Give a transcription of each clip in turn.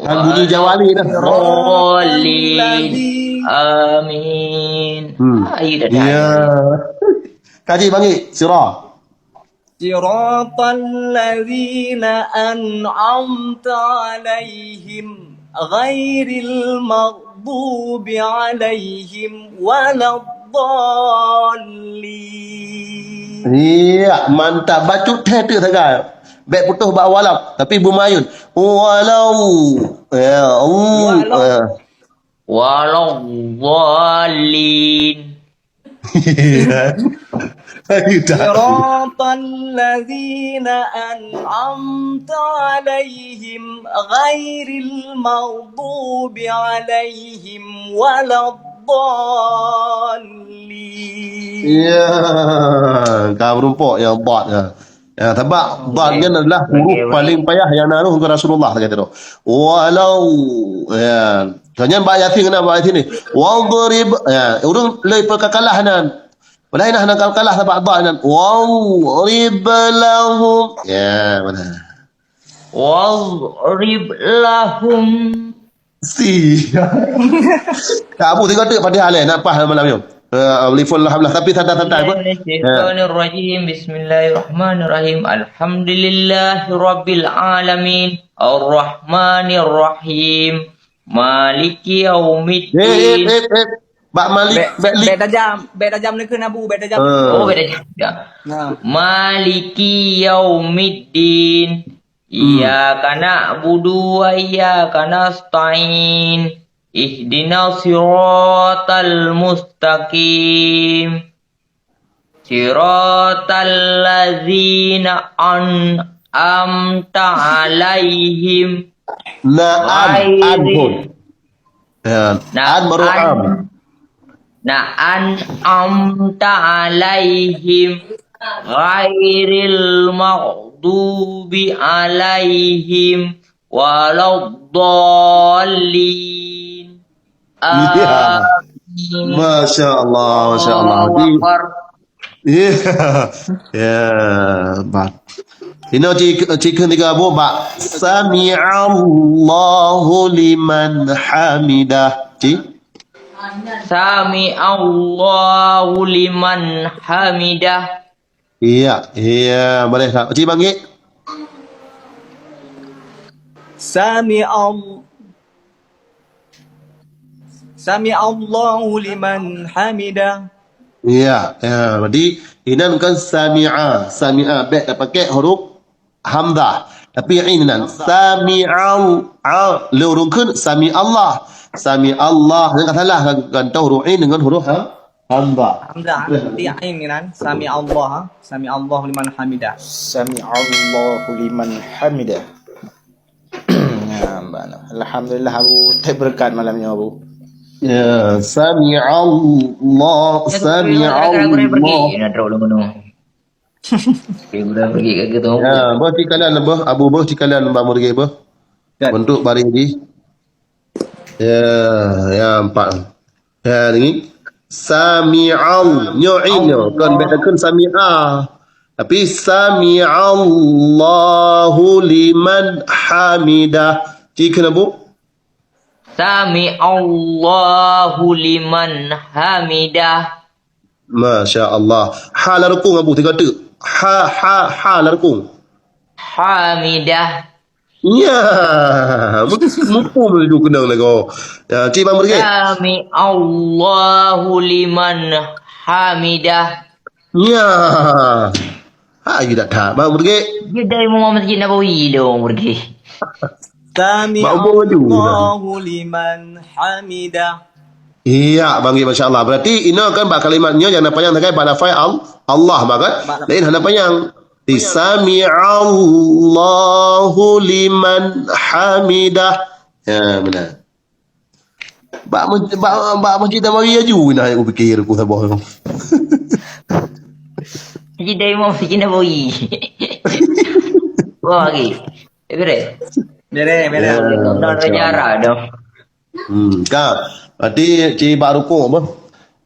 bunyi jawali dah. Dolin. Amin. Ayo dah dah. Ya. Kaji bagi surah. صراط الذين أنعمت عليهم غير المغضوب عليهم ولا الضالين. Iya, mantap. Bacut tu sangat. Baik putus bak walau. Tapi bumayun. Walau. Ya, Walau dolin. صراط الذين أنعمت عليهم غير المغضوب عليهم ولا الضالين. Ya, kau rumpuk yang bot ya. Ya, sebab bot kan adalah huruf paling payah yang naruh ke Rasulullah kata tu. Walau ya, jangan baca Yasin kena baca Yasin ni. Wadrib ya, urang lei perkakalah nan. Walain nak kalah sebab bot nan. Wadrib lahum. Ya, mana? Wadrib lahum. Si. Tak apa tengok tak pada hal nak pas malam ni. Aliful alhamdulillah tapi santai-santai apa? Bismillahirrahmanirrahim. Bismillahirrahmanirrahim. Alhamdulillahirabbil alamin. Arrahmanirrahim. Maliki yaumiddin. Bak Malik Bet tajam ni kena bu, bet tajam. Oh, beda juga. Maliki yaumiddin. Iyyaka na'budu wa iyyaka nasta'in. Ihdinas siratal mustaqim. Siratal ladzina an'amta 'alaihim. Na'am. Ya, an an'amta 'alaihim ghairil maghdubi 'alaihim waladdallin. Ya. Masya Allah. Ya. Ya. Ini cikgu tiga abu bak. Sami'allahu liman hamidah. Sami'allahu liman hamidah. Iya, boleh. Cik bangkit. Sami'allahu liman hamidah. Iya, berarti ini bukan sami'a. Sami'a baik tak pakai huruf hamzah. Tapi ini nan sami'al lurungkan sami Allah. Sami Allah jangan salah kan tahu huruf in dengan huruf hamzah. Hamzah di ain ni kan. Sami'allah liman hamidah. Sami'allahu liman hamidah. Alhamdulillah Abu berkat malamnya Abu. Ya, sami'allah. Nak teruk lu ngono. Udah pergi ke gitu. Ya, bah cikalan bah Abu bah cikalan Mbak Murgi bah. Untuk baring di. Ya, empat. Ya, ini sami'al nyo'in kan bedakan sami'a. Tapi sami'allahu liman hamidah. Cik kenapa? Sami'allahu liman hamidah. Masya Allah. Ha larkung Abu tiga tu. Ha larkung. Hamidah. Ya. Mupu melu kena lagi. Ya, cik bang pergi. Sami'allahu liman hamidah. Ya. Ha you tak tak bang pergi. Dia dari Masjid Nabawi dong pergi. Sami'allahu liman hamidah. Iya, bang Masya Allah. Berarti ini kan bak kalimatnya jangan panjang terkait pada fa'al Allah makan. Lain hanya panjang. Sami'allahu liman hamidah. Ya, benar. Bak Masjid Nabawi aja nah aku fikir aku sabar. Jadi dari Masjid Nabawi. Wah lagi. Beres. Bere. Dah sejarah dah. Kan. Berarti cik bak rukuk apa?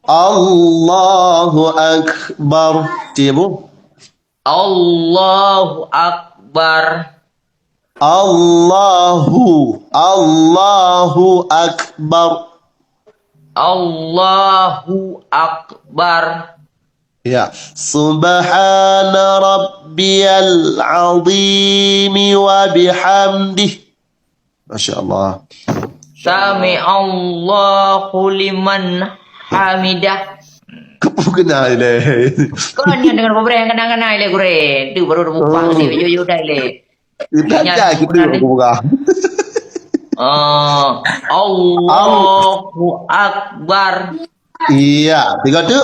Allahu Akbar. Cik apa? Allahu Akbar. Allahu akbar. Allahu akbar. Ya, subhana rabbiyal azim wa bihamdih. Masya Allah. Sami Allahu liman hamidah. Kau kenal le. Kau ni dengan beberapa yang kenal-kenal le gure. Tu baru buka si yo dah le. Kita aja kita buka. Allahu akbar. Iya, tiga tu.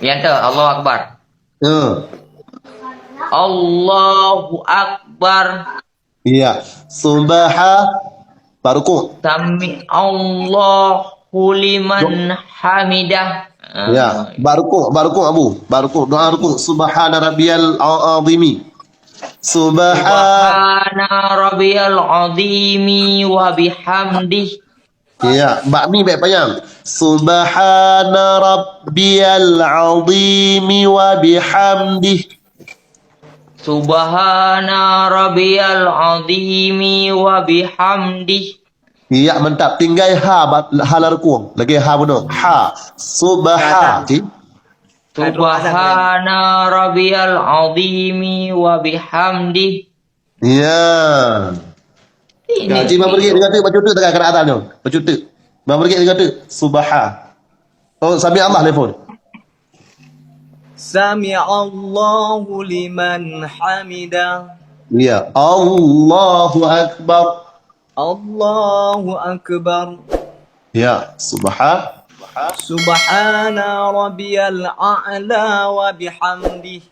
Yang tu Allahu akbar. Allahu akbar. Iya, baruku. Sami Allahu liman hamidah. Ya, baruku Abu. Baruku doa ruku. Subhana rabbiyal azimi. Subhana rabbiyal azimi wa bihamdih. Ya, bakmi baik panjang. Subhana rabbiyal azimi wa bihamdih. Subhana rabbiyal azimi wa bihamdih. Ya, mantap. Tinggal ha larku. Lagi ha benar. Ha. Subha. Subhana rabbiyal azimi wa bihamdih. Ya. Cik bang pergi dengan tu baju tu dekat kerajaan tu. Baju tu. Bang pergi dengan tu. Subha. Oh, sami Allah telefon. Sami Allahu liman hamidah. Ya. Allahu akbar. Allahu akbar. Ya. Subha. Subhana rabbiyal a'la wa bihamdih.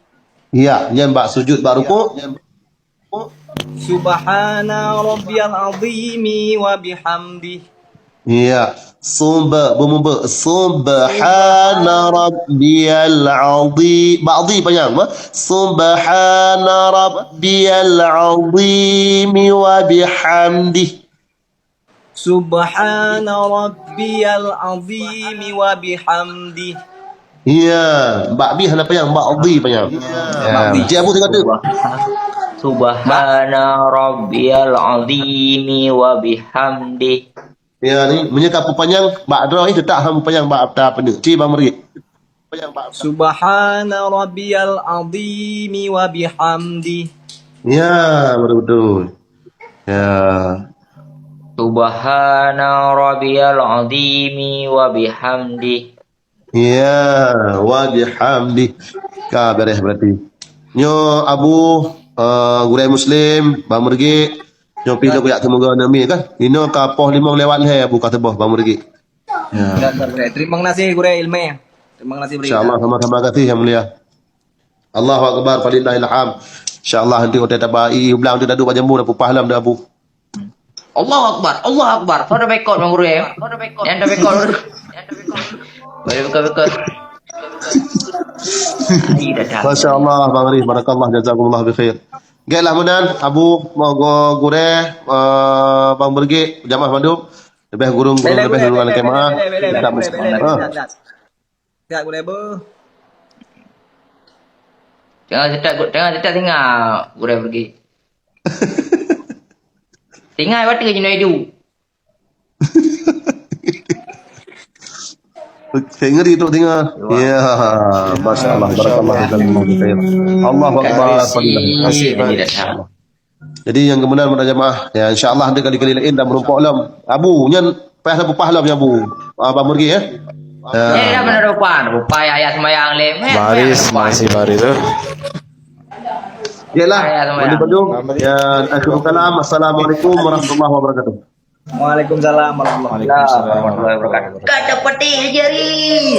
Ya, yang bak sujud bak rukuk. Subhana rabbiyal azimi wa bihamdih. Ya, subhana rabbiyal azim. Ba'dhi panjang apa? Subhana rabbiyal azim wa bihamdih. Subhana rabbiyal azimi wa bihamdih. Ya, ba'dhi hana panjang, ba'dhi panjang. Ya, Cik Abu tengok tu. Subhana rabbiyal azimi wa bihamdih. Ya ni, menyekap panjang ba'dha ni tetap ham panjang ba'da apa ni? Cik bang meri. Subhana rabbiyal azimi wa bihamdih. Ya, betul-betul. Ya. Subhana rabbiyal azimi wa bihamdih. Ya, wa bihamdi. Ka beres berarti. Nyo Abu gurai Muslim bang mergi. Nyo pi dak semoga nami kan. Ino ka poh 5 lewat le Abu kata boh bang mergi. Ya. Terima kasih guru ilmu. Terima kasih beri. Insyaallah sama-sama kasih yang mulia. Allahu akbar falillahil hamd. Insyaallah nanti kita tabai ulang tu dah duk jambu dah pahlam dah Abu. Allahu akbar, Allahu akbar. Kau dah bekot bang guru ya. Yang dah bekot. Bekot. Masya Allah Bang Arif, barakallah, jazakumullah bi khair. Gailah mudan Abu mau gure Bang Bergi jamaah mandub lebih gurung lebih dengan kemah kita mesti. Tak boleh ber. Jangan cetak tinggal gure pergi. Tinggal waktu je nak hidup. Saya ngeri tu tengah. Ya, Masya Allah, barakallah, jazakumullah bi khair. Allahu akbar. Jadi yang kemudian pada jemaah, ya insya-Allah nanti kali-kali lain dah merumpuk alam. Abu nyan payah dah pahlam ya Abu. Abang Murgi ya. Ya dah benar rupa ayat semayang le. Baris masih baris tu. Yalah, mandi ya akhirul kalam. Assalamualaikum warahmatullahi wabarakatuh. Waalaikumsalam warahmatullahi wabarakatuh. Kata peti jari.